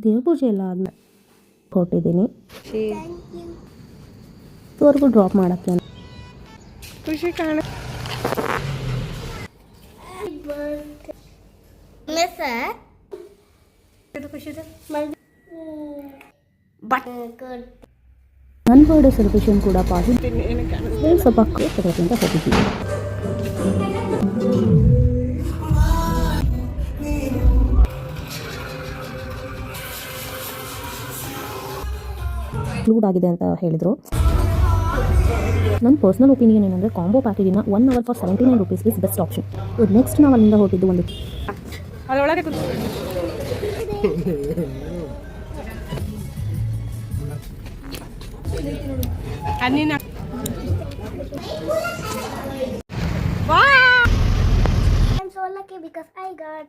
ದೇವ್ರ ಪೂಜೆ ಎಲ್ಲ ಆದ್ಮೇಲೆ ಹೊರಟಿದ್ದೀನಿ ಇದುವರೆಗೂ ಡ್ರಾಪ್ ಮಾಡೋಕ್ಕೆ ಖುಷಿ ಕಾಣ ನನ್ನ ಬರ್ಡೇ ಸೆಲೆಬ್ರೇಷನ್ ಕೂಡ ಪಾಸಿಟಿವ್ ಸ್ವಲ್ಪ ತಗೋಕ್ಕಿಂತ ಹೋಗಿದ್ದೀವಿ. ಇನ್ಕ್ಲೂಡ್ ಆಗಿದೆ ಅಂತ ಹೇಳಿದರು. ನನ್ನ ಪರ್ಸ್ನಲ್ ಒಪಿನಿಯನ್ ಏನಂದರೆ ಕಾಂಬೋ ಪ್ಯಾಕೇಜಿನ 1 hour for 79 rupees is best option. Next ನಾವು ಅಲ್ಲಿಂದ ಹೊರಟಿದ್ದು ಒಂದು ಅದರೊಳಗೆ I'm so lucky because I got